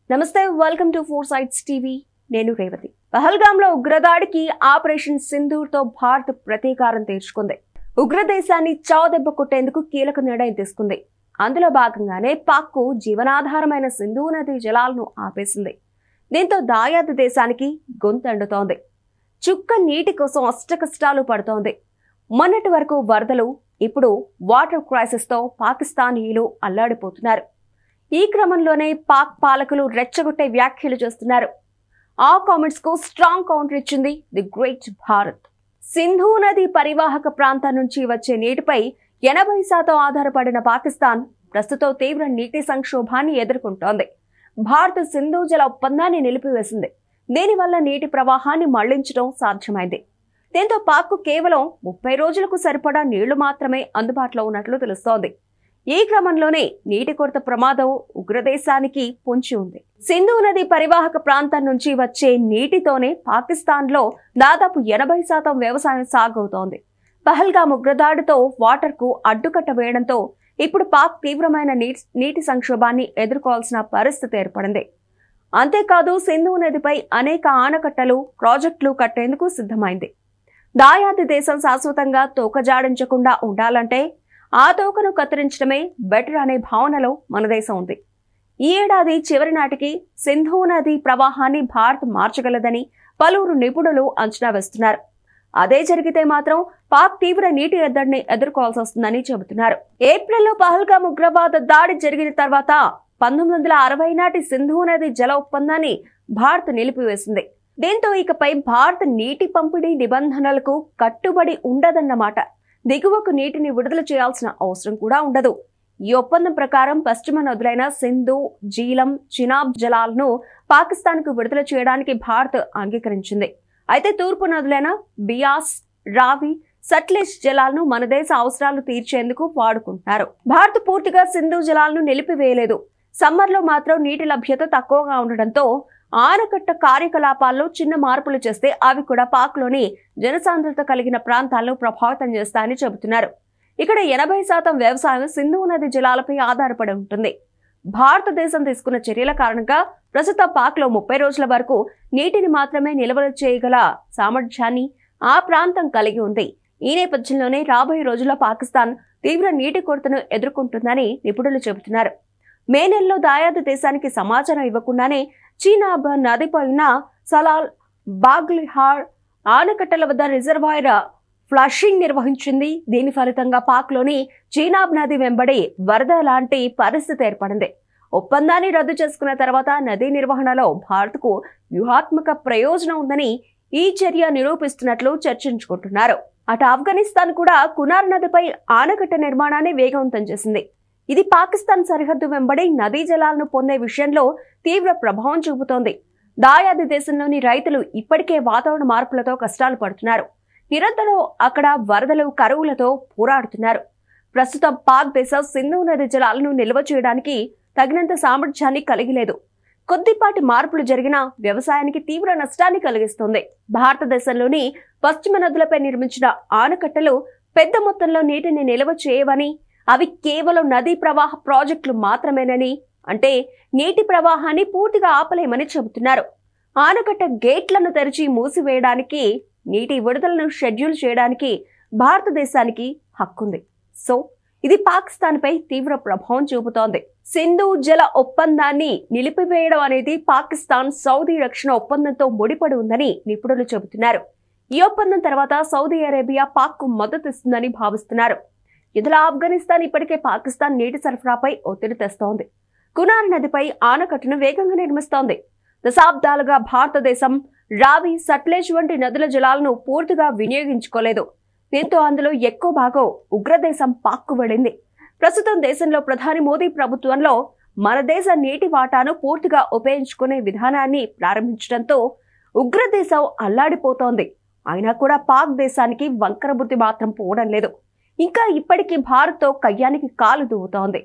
నమస్తే, welcome to four sides TV. నేను Revathi. పహల్గాంలో ఉగ్రదాడికి operation Sindoor తో భారత్ ప్రతీకారం తీర్చుకుంది. ఉగ్రదేశాన్ని చావుదెబ్బ కొట్టేందుకు కీలక నిర్ణయం తీసుకుంది. అందులో భాగంగానే పాక్ కు జీవనాధారమైన సింధు నది జలాలను ఆపేసింది. దీంతో దాయాది దేశానికి గొంతెండుతోంది. చుక్క నీటి కోసం అష్టకష్టాలు పడుతోంది. మొన్నటి వరకు వరదలు, ఇప్పుడు వాటర్ క్రైసిస్ తో పాకిస్తానీయులు అల్లాడిపోతున్నారు. ఈ క్రమంలోనే పాక్ పాలకులు రెచ్చగొట్టే వ్యాఖ్యలు చేస్తున్నారు. ఆ కామెంట్స్ కు స్ట్రాంగ్ కౌంటర్ ఇచ్చింది ది గ్రేట్ భారత్. సింధు నది పరివాహక ప్రాంతం నుంచి వచ్చే నీటిపై 80% ఆధారపడిన పాకిస్తాన్ ప్రస్తుతం తీవ్ర నీటి సంక్షోభాన్ని ఎదుర్కొంటోంది. భారత్ సింధు జల ఒప్పందాన్ని నిలిపివేసింది. దీనివల్ల నీటి ప్రవాహాన్ని మళ్లించడం సాధ్యమైంది. దీంతో పాక్ కేవలం 30 రోజులకు సరిపడా నీళ్లు మాత్రమే అందుబాటులో ఉన్నట్లు తెలుస్తోంది. ఈ క్రమంలోనే నీటి కొరత ప్రమాదం ఉగ్రదేశానికి పొంచి ఉంది. సింధు నది పరివాహక ప్రాంతం నుంచి వచ్చే నీటితోనే పాకిస్తాన్లో దాదాపు 80% వ్యవసాయం సాగవుతోంది. పహల్గాం ఉగ్రదాడితో వాటర్ కు అడ్డుకట్ట వేయడంతో ఇప్పుడు పాక్ తీవ్రమైన నీటి సంక్షోభాన్ని ఎదుర్కోవాల్సిన పరిస్థితి ఏర్పడింది. అంతేకాదు, సింధు నదిపై అనేక ఆనకట్టలు, ప్రాజెక్టులు కట్టేందుకు సిద్ధమైంది. దాయాది దేశం శాశ్వతంగా తోకజాడించకుండా ఉండాలంటే ఆ తోకను కత్తిరించడమే బెటర్ అనే భావనలో మన దేశం ఉంది. ఈ ఏడాది చివరి నాటికి సింధు నది ప్రవాహాన్ని భారత్ మార్చగలదని పలువురు నిపుణులు అంచనా వేస్తున్నారు. అదే జరిగితే మాత్రం పాక్ తీవ్ర నీటి ఎద్దడిని ఎదుర్కోవాల్సి వస్తుందని చెబుతున్నారు. ఏప్రిల్లో పహల్గాం ఉగ్రవాద దాడి జరిగిన తర్వాత 1960 నాటి సింధు నది జల ఒప్పందాన్ని భారత్ నిలిపివేసింది. దీంతో ఇకపై భారత్ నీటి పంపిణీ నిబంధనలకు కట్టుబడి ఉండదన్నమాట. దిగువకు నీటిని విడుదల చేయాల్సిన అవసరం కూడా ఉండదు. ఈ ఒప్పందం ప్రకారం పశ్చిమ నదులైన సింధు, జీలం, చినాబ్ జలాలను పాకిస్తాన్కు విడుదల చేయడానికి భారత్ అంగీకరించింది. అయితే తూర్పు నదులైన బియాస్, రావి, సట్లెజ్ జలాలను మన దేశ అవసరాలు తీర్చేందుకు వాడుకుంటున్నారు. భారత్ పూర్తిగా సింధు జలాలను నిలిపివేయలేదు. సమ్మర్లో మాత్రం నీటి లభ్యత తక్కువగా ఉండడంతో ఆనకట్ట కార్యకలాపాల్లో చిన్న మార్పులు చేస్తే అవి కూడా పాక్లోని జనసాంద్రత కలిగిన ప్రాంతాల్లో ప్రభావితం చేస్తాయని చెబుతున్నారు. ఇక్కడ 80% వ్యవసాయం సింధు నది జలాలపై ఆధారపడి ఉంటుంది. భారతదేశం తీసుకున్న చర్యల కారణంగా ప్రస్తుతం పాక్లో 30 రోజుల వరకు నీటిని మాత్రమే నిల్వ చేయగల సామర్థ్యాన్ని ఆ ప్రాంతం కలిగి ఉంది. ఈ నేపథ్యంలోనే రాబోయే రోజుల్లో పాకిస్తాన్ తీవ్ర నీటి కొరతను ఎదుర్కొంటుందని నిపుణులు చెబుతున్నారు. మే నెలలో దాయాది దేశానికి సమాచారం ఇవ్వకుండానే చీనాబ్ నదిపై ఉన్న సలాల్, బాగ్లిహార్ ఆనకట్టల వద్ద రిజర్వాయర్ ఫ్లషింగ్ నిర్వహించింది. దీని ఫలితంగా పాక్లోని చీనాబ్ నది వెంబడి వరద లాంటి పరిస్థితి ఏర్పడింది. ఒప్పందాన్ని రద్దు చేసుకున్న తర్వాత నదీ నిర్వహణలో భారత్కు వ్యూహాత్మక ప్రయోజనం ఉందని ఈ చర్య నిరూపిస్తున్నట్లు చర్చించుకుంటున్నారు. అటు ఆఫ్ఘనిస్తాన్ కూడా కునార్ నదిపై ఆనకట్ట నిర్మాణాన్ని వేగవంతం చేసింది. ఇది పాకిస్తాన్ సరిహద్దు వెంబడి నదీ జలాలను పొందే విషయంలో తీవ్ర ప్రభావం చూపుతోంది. దాయాది దేశంలోని రైతులు ఇప్పటికే వాతావరణ మార్పులతో కష్టాలు పడుతున్నారు. నిరంతరం అక్కడ వరదలు, కరువులతో పోరాడుతున్నారు. ప్రస్తుతం పాక్ దేశం సింధు నది జలాలను నిల్వ చేయడానికి తగినంత సామర్థ్యాన్ని కలిగి లేదు. కొద్దిపాటి మార్పులు జరిగినా వ్యవసాయానికి తీవ్ర నష్టాన్ని కలిగిస్తుంది. భారతదేశంలోని పశ్చిమ నదులపై నిర్మించిన ఆనకట్టలు పెద్ద మొత్తంలో నీటిని నిల్వ చేయవని, అవి కేవలం నదీ ప్రవాహ ప్రాజెక్టులు మాత్రమేనని, అంటే నీటి ప్రవాహాన్ని పూర్తిగా ఆపలేమని చెబుతున్నారు. ఆనకట్ట గేట్లను తెరిచి మూసివేయడానికి, నీటి విడుదలను షెడ్యూల్ చేయడానికి భారతదేశానికి హక్కుంది. సో ఇది పాకిస్తాన్ పై తీవ్ర ప్రభావం చూపుతోంది. సింధు జల ఒప్పందాన్ని నిలిపివేయడం అనేది పాకిస్తాన్ సౌదీ రక్షణ ఒప్పందంతో ముడిపడి ఉందని నిపుణులు చెబుతున్నారు. ఈ ఒప్పందం తర్వాత సౌదీ అరేబియా పాక్ కు మద్దతు ఇస్తుందని భావిస్తున్నారు. ఇదిలా ఆఫ్ఘనిస్తాన్ ఇప్పటికే పాకిస్తాన్ నీటి సరఫరాపై ఒత్తిడి తెస్తోంది. కునార్ నదిపై ఆనకట్టును వేగంగా నిర్మిస్తోంది. దశాబ్దాలుగా భారతదేశం రావి, సట్లెజ్ వంటి నదుల జలాలను పూర్తిగా వినియోగించుకోలేదు. దీంతో అందులో ఎక్కువ భాగం ఉగ్రదేశం పాక్కు వెళ్ళింది. ప్రస్తుతం దేశంలో ప్రధాని మోదీ ప్రభుత్వంలో మన దేశ నీటి వాటాను పూర్తిగా ఉపయోగించుకునే విధానాన్ని ప్రారంభించడంతో ఉగ్రదేశం అల్లాడిపోతోంది. అయినా కూడా పాక్ దేశానికి వంకర బుద్ధి మాత్రం పోవడం లేదు. ఇంకా ఇప్పటికీ భారత్తో కయ్యానికి కాలు దువ్వుతోంది.